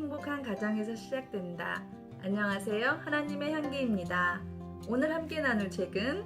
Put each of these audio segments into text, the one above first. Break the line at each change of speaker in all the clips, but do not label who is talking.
행복한 가정에서 시작된다. 안녕하세요. 하나님의 향기입니다. 오늘 함께 나눌 책은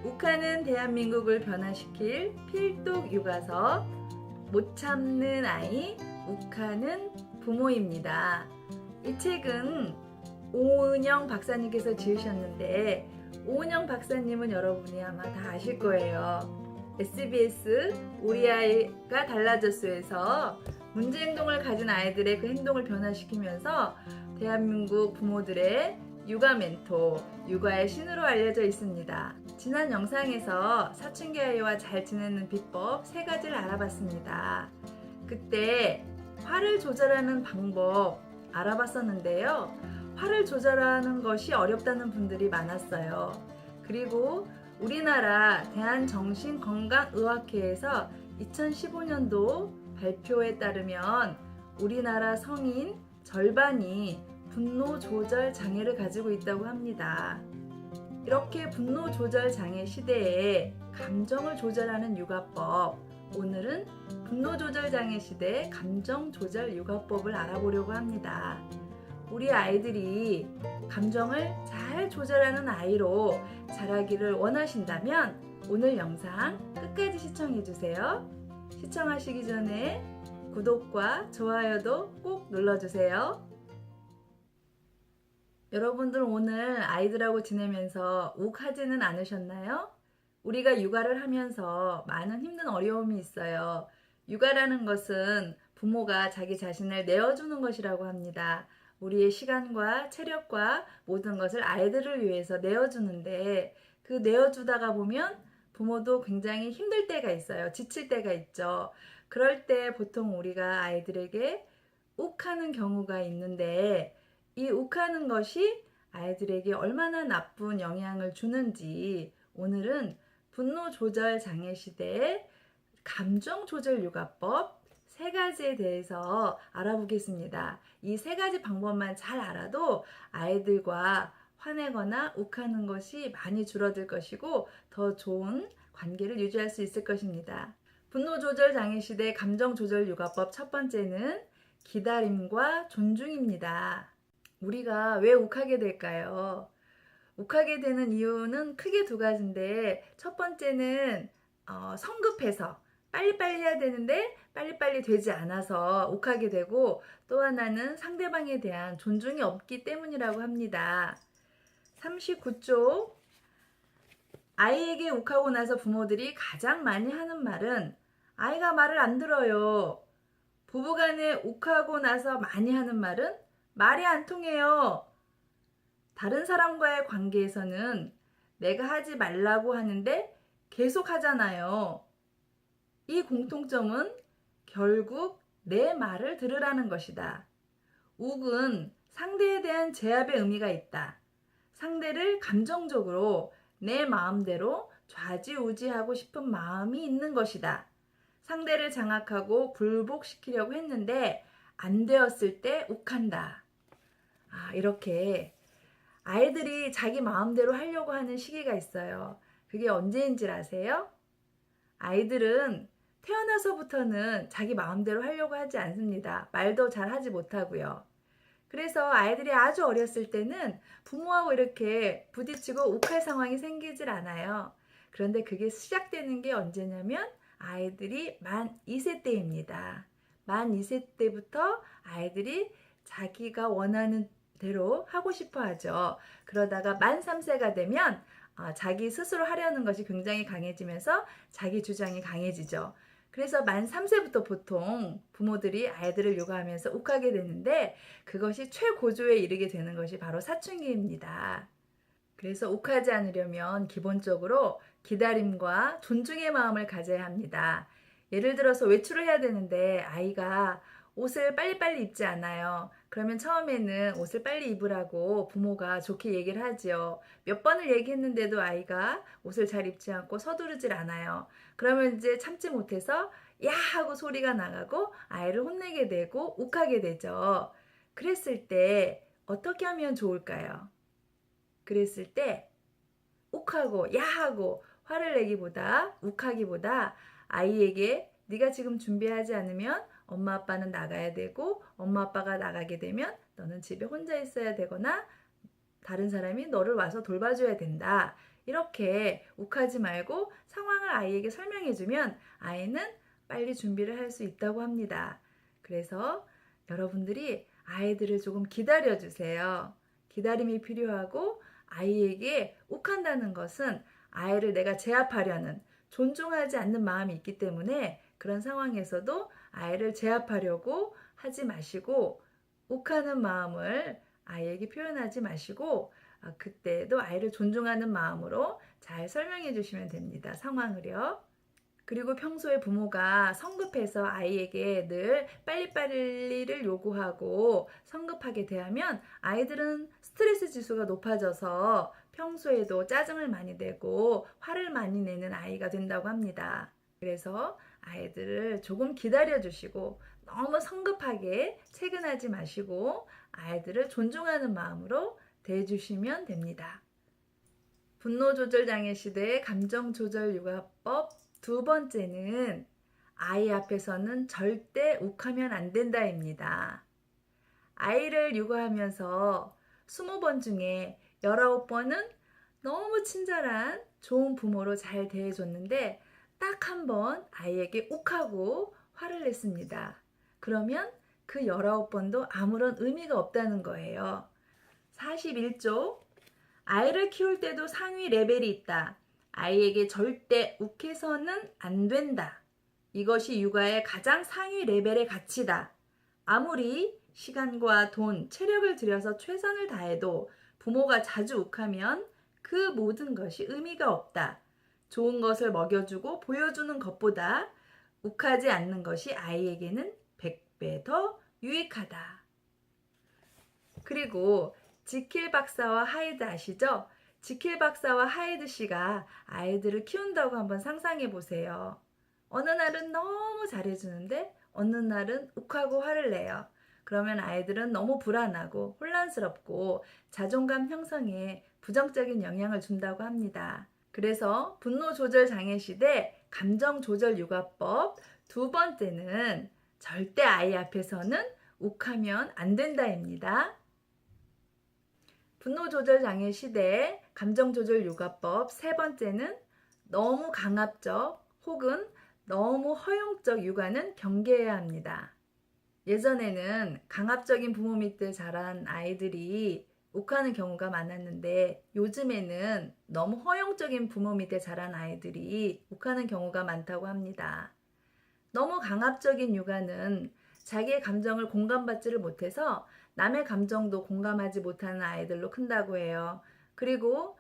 욱하는 대한민국을 변화시킬 필독 육아서 못 참는 아이, 욱하는 부모입니다. 이 책은 오은영 박사님께서 지으셨는데 오은영 박사님은 여러분이 아마 다 아실 거예요. SBS 우리 아이가 달라졌어에서 문제 행동을 가진 아이들의 그 행동을 변화시키면서 대한민국 부모들의 육아 멘토, 육아의 신으로 알려져 있습니다. 지난 영상에서 사춘기 아이와 잘 지내는 비법 3가지를 알아봤습니다. 그때 화를 조절하는 방법 알아봤었는데요. 화를 조절하는 것이 어렵다는 분들이 많았어요. 그리고 우리나라 대한정신건강의학회에서 2015년도 발표에 따르면 우리나라 성인 절반이 분노 조절 장애를 가지고 있다고 합니다. 이렇게 분노 조절 장애 시대에 감정을 조절하는 육아법, 오늘은 분노 조절 장애 시대의 감정 조절 육아법을 알아보려고 합니다. 우리 아이들이 감정을 잘 조절하는 아이로 자라기를 원하신다면 오늘 영상 끝까지 시청해 주세요. 시청하시기 전에 구독과 좋아요도 꼭 눌러주세요. 여러분들 오늘 아이들하고 지내면서 욱하지는 않으셨나요? 우리가 육아를 하면서 많은 힘든 어려움이 있어요. 육아라는 것은 부모가 자기 자신을 내어주는 것이라고 합니다. 우리의 시간과 체력과 모든 것을 아이들을 위해서 내어주는데 그 내어주다가 보면 부모도 굉장히 힘들 때가 있어요. 지칠 때가 있죠. 그럴 때 보통 우리가 아이들에게 욱하는 경우가 있는데 이 욱하는 것이 아이들에게 얼마나 나쁜 영향을 주는지 오늘은 분노 조절 장애 시대의 감정 조절 육아법 3가지에 대해서 알아보겠습니다. 이 3가지 방법만 잘 알아도 아이들과 화내거나 욱하는 것이 많이 줄어들 것이고 더 좋은 관계를 유지할 수 있을 것입니다. 분노 조절 장애 시대 감정 조절 육아법 첫 번째는 기다림과 존중입니다. 우리가 왜 욱하게 될까요? 욱하게 되는 이유는 크게 2가지인데 첫 번째는 성급해서 빨리빨리 해야 되는데 빨리빨리 되지 않아서 욱하게 되고 또 하나는 상대방에 대한 존중이 없기 때문이라고 합니다. 39쪽 아이에게 욱하고 나서 부모들이 가장 많이 하는 말은 아이가 말을 안 들어요. 부부간에 욱하고 나서 많이 하는 말은 말이 안 통해요. 다른 사람과의 관계에서는 내가 하지 말라고 하는데 계속 하잖아요. 이 공통점은 결국 내 말을 들으라는 것이다. 욱은 상대에 대한 제압의 의미가 있다. 상대를 감정적으로 내 마음대로 좌지우지하고 싶은 마음이 있는 것이다. 상대를 장악하고 굴복시키려고 했는데 안 되었을 때 욱한다. 이렇게 아이들이 자기 마음대로 하려고 하는 시기가 있어요. 그게 언제인지 아세요? 아이들은 태어나서부터는 자기 마음대로 하려고 하지 않습니다. 말도 잘 하지 못하고요. 그래서 아이들이 아주 어렸을 때는 부모하고 이렇게 부딪히고 욱할 상황이 생기질 않아요. 그런데 그게 시작되는 게 언제냐면 아이들이 만 2세 때입니다. 만 2세 때부터 아이들이 자기가 원하는 대로 하고 싶어 하죠. 그러다가 만 3세가 되면 자기 스스로 하려는 것이 굉장히 강해지면서 자기 주장이 강해지죠. 그래서 만 3세부터 보통 부모들이 아이들을 육아하면서 욱하게 되는데 그것이 최고조에 이르게 되는 것이 바로 사춘기입니다. 그래서 욱하지 않으려면 기본적으로 기다림과 존중의 마음을 가져야 합니다. 예를 들어서 외출을 해야 되는데 아이가 옷을 빨리빨리 입지 않아요. 그러면 처음에는 옷을 빨리 입으라고 부모가 좋게 얘기를 하지요. 몇 번을 얘기했는데도 아이가 옷을 잘 입지 않고 서두르질 않아요. 그러면 이제 참지 못해서 야 하고 소리가 나가고 아이를 혼내게 되고 욱하게 되죠. 그랬을 때 어떻게 하면 좋을까요? 그랬을 때 욱하고 야하고 화를 내기보다 욱하기보다 아이에게 네가 지금 준비하지 않으면 엄마 아빠는 나가야 되고 엄마 아빠가 나가게 되면 너는 집에 혼자 있어야 되거나 다른 사람이 너를 와서 돌봐줘야 된다. 이렇게 욱하지 말고 상황을 아이에게 설명해주면 아이는 빨리 준비를 할 수 있다고 합니다. 그래서 여러분들이 아이들을 조금 기다려주세요. 기다림이 필요하고 아이에게 욱한다는 것은 아이를 내가 제압하려는 존중하지 않는 마음이 있기 때문에 그런 상황에서도 아이를 제압하려고 하지 마시고 욱하는 마음을 아이에게 표현하지 마시고 그때도 아이를 존중하는 마음으로 잘 설명해 주시면 됩니다. 상황을요. 그리고 평소에 부모가 성급해서 아이에게 늘 빨리빨리를 요구하고 성급하게 대하면 아이들은 스트레스 지수가 높아져서 평소에도 짜증을 많이 내고 화를 많이 내는 아이가 된다고 합니다. 그래서 아이들을 조금 기다려 주시고 너무 성급하게 체근하지 마시고 아이들을 존중하는 마음으로 대해주시면 됩니다. 분노 조절 장애 시대의 감정 조절 육아법 두 번째는 아이 앞에서는 절대 욱하면 안 된다입니다. 아이를 육아하면서 20번 중에 19번은 너무 친절한 좋은 부모로 잘 대해줬는데 딱 한 번 아이에게 욱하고 화를 냈습니다. 그러면 그 19번도 아무런 의미가 없다는 거예요. 41조 아이를 키울 때도 상위 레벨이 있다. 아이에게 절대 욱해서는 안 된다. 이것이 육아의 가장 상위 레벨의 가치다. 아무리 시간과 돈, 체력을 들여서 최선을 다해도 부모가 자주 욱하면 그 모든 것이 의미가 없다. 좋은 것을 먹여주고 보여주는 것보다 욱하지 않는 것이 아이에게는 100배 더 유익하다. 그리고 지킬 박사와 하이드 아시죠? 지킬 박사와 하이드 씨가 아이들을 키운다고 한번 상상해 보세요. 어느 날은 너무 잘해주는데 어느 날은 욱하고 화를 내요. 그러면 아이들은 너무 불안하고 혼란스럽고 자존감 형성에 부정적인 영향을 준다고 합니다. 그래서 분노 조절 장애 시대 감정 조절 육아법 두 번째는 절대 아이 앞에서는 욱하면 안 된다입니다. 분노 조절 장애 시대 감정 조절 육아법 세 번째는 너무 강압적 혹은 너무 허용적 육아는 경계해야 합니다. 예전에는 강압적인 부모 밑에 자란 아이들이 욱하는 경우가 많았는데 요즘에는 너무 허용적인 부모 밑에 자란 아이들이 욱하는 경우가 많다고 합니다. 너무 강압적인 육아는 자기의 감정을 공감받지를 못해서 남의 감정도 공감하지 못하는 아이들로 큰다고 해요. 그리고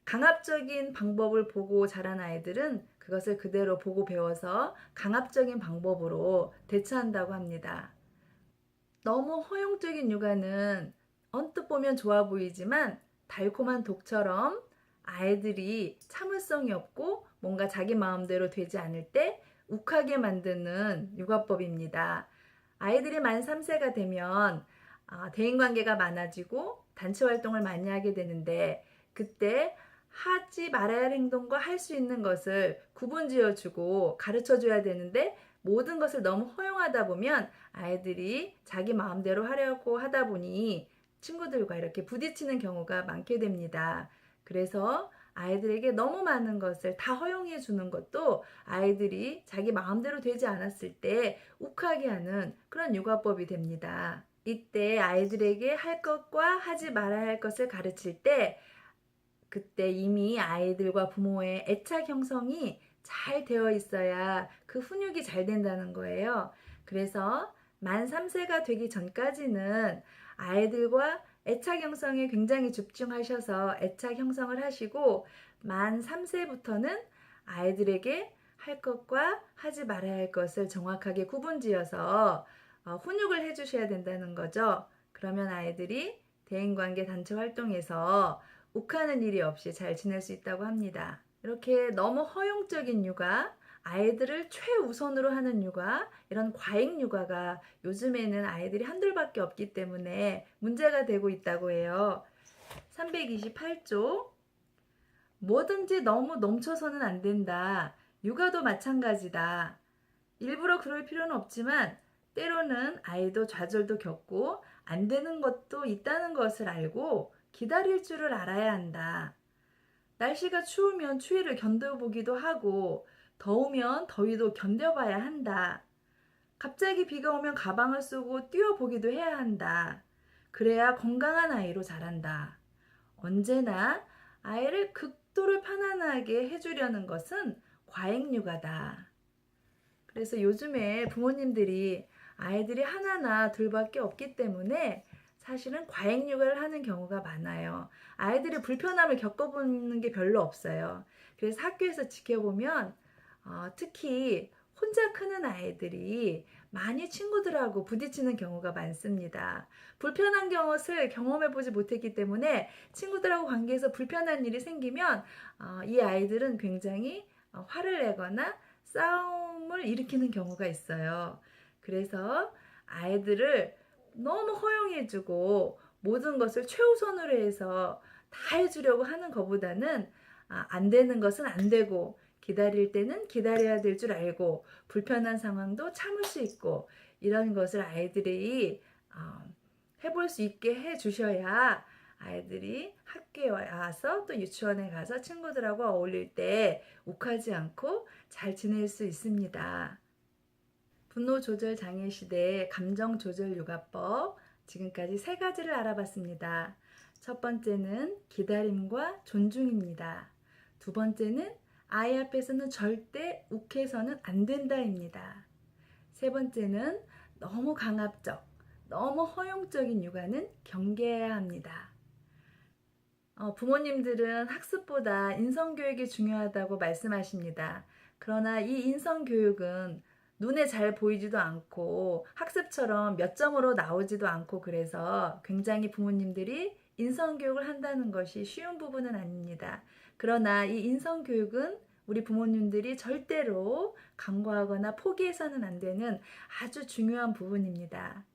강압적인 방법을 보고 자란 아이들은 그것을 그대로 보고 배워서 강압적인 방법으로 대처한다고 합니다. 너무 허용적인 육아는 언뜻 보면 좋아 보이지만 달콤한 독처럼 아이들이 참을성이 없고 뭔가 자기 마음대로 되지 않을 때 욱하게 만드는 육아법입니다. 아이들이 만 3세가 되면 대인관계가 많아지고 단체 활동을 많이 하게 되는데 그때 하지 말아야 할 행동과 할 수 있는 것을 구분지어주고 가르쳐줘야 되는데 모든 것을 너무 허용하다 보면 아이들이 자기 마음대로 하려고 하다 보니 친구들과 이렇게 부딪히는 경우가 많게 됩니다. 그래서 아이들에게 너무 많은 것을 다 허용해 주는 것도 아이들이 자기 마음대로 되지 않았을 때 욱하게 하는 그런 육아법이 됩니다. 이때 아이들에게 할 것과 하지 말아야 할 것을 가르칠 때 그때 이미 아이들과 부모의 애착 형성이 잘 되어 있어야 그 훈육이 잘 된다는 거예요. 그래서 만 3세가 되기 전까지는 아이들과 애착 형성에 굉장히 집중하셔서 애착 형성을 하시고 만 3세부터는 아이들에게 할 것과 하지 말아야 할 것을 정확하게 구분지어서 훈육을 해주셔야 된다는 거죠. 그러면 아이들이 대인관계 단체 활동에서 욱하는 일이 없이 잘 지낼 수 있다고 합니다. 이렇게 너무 허용적인 육아, 아이들을 최우선으로 하는 육아, 이런 과잉 육아가 요즘에는 아이들이 한둘밖에 없기 때문에 문제가 되고 있다고 해요. 328조 뭐든지 너무 넘쳐서는 안 된다. 육아도 마찬가지다. 일부러 그럴 필요는 없지만 때로는 아이도 좌절도 겪고 안 되는 것도 있다는 것을 알고 기다릴 줄을 알아야 한다. 날씨가 추우면 추위를 견뎌보기도 하고 더우면 더위도 견뎌봐야 한다. 갑자기 비가 오면 가방을 쓰고 뛰어보기도 해야 한다. 그래야 건강한 아이로 자란다. 언제나 아이를 극도로 편안하게 해주려는 것은 과잉육아다. 그래서 요즘에 부모님들이 아이들이 하나나 둘밖에 없기 때문에 사실은 과잉육아를 하는 경우가 많아요. 아이들이 불편함을 겪어보는 게 별로 없어요. 그래서 학교에서 지켜보면 특히 혼자 크는 아이들이 많이 친구들하고 부딪히는 경우가 많습니다. 불편한 것을 경험해보지 못했기 때문에 친구들하고 관계에서 불편한 일이 생기면 이 아이들은 굉장히 화를 내거나 싸움을 일으키는 경우가 있어요. 그래서 아이들을 너무 허용해주고 모든 것을 최우선으로 해서 다 해주려고 하는 것보다는 안 되는 것은 안 되고 기다릴 때는 기다려야 될 줄 알고 불편한 상황도 참을 수 있고 이런 것을 아이들이 해볼 수 있게 해주셔야 아이들이 학교에 와서 또 유치원에 가서 친구들하고 어울릴 때 욱하지 않고 잘 지낼 수 있습니다. 분노 조절 장애 시대의 감정 조절 요가법, 지금까지 3가지를 알아봤습니다. 첫 번째는 기다림과 존중입니다. 두 번째는 아이 앞에서는 절대 욱해서는 안 된다입니다. 세 번째는 너무 강압적, 너무 허용적인 육아는 경계해야 합니다. 부모님들은 학습보다 인성교육이 중요하다고 말씀하십니다. 그러나 이 인성교육은 눈에 잘 보이지도 않고 학습처럼 몇 점으로 나오지도 않고 그래서 굉장히 부모님들이 인성교육을 한다는 것이 쉬운 부분은 아닙니다. 그러나 이 인성교육은 우리 부모님들이 절대로 간과하거나 포기해서는 안 되는 아주 중요한 부분입니다.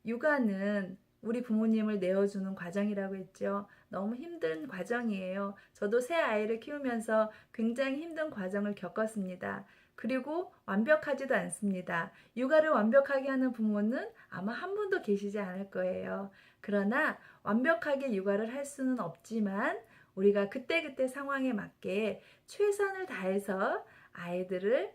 육아는 우리 부모님을 내어주는 과정이라고 했죠. 너무 힘든 과정이에요. 저도 새 아이를 키우면서 굉장히 힘든 과정을 겪었습니다. 그리고 완벽하지도 않습니다. 육아를 완벽하게 하는 부모는 아마 한 분도 계시지 않을 거예요. 그러나 완벽하게 육아를 할 수는 없지만 우리가 그때그때 상황에 맞게 최선을 다해서 아이들을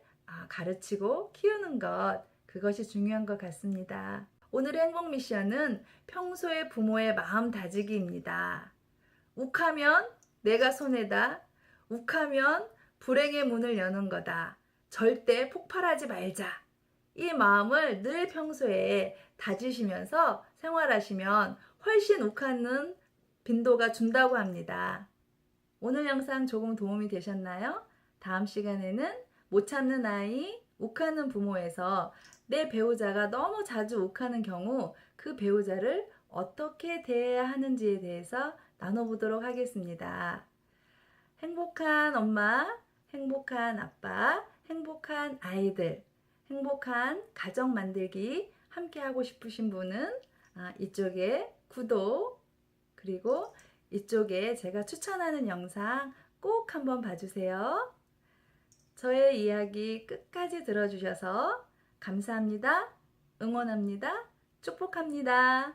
가르치고 키우는 것, 그것이 중요한 것 같습니다. 오늘의 행복 미션은 평소의 부모의 마음 다지기입니다. 욱하면 내가 손해다. 욱하면 불행의 문을 여는 거다. 절대 폭발하지 말자. 이 마음을 늘 평소에 다지시면서 생활하시면 훨씬 욱하는 빈도가 준다고 합니다. 오늘 영상 조금 도움이 되셨나요? 다음 시간에는 못 참는 아이, 욱하는 부모에서 내 배우자가 너무 자주 욱하는 경우 그 배우자를 어떻게 대해야 하는지에 대해서 나눠보도록 하겠습니다. 행복한 엄마, 행복한 아빠, 행복한 아이들, 행복한 가정 만들기 함께 하고 싶으신 분은 이쪽에 구독, 그리고 이쪽에 제가 추천하는 영상 꼭 한번 봐주세요. 저의 이야기 끝까지 들어주셔서 감사합니다. 응원합니다. 축복합니다.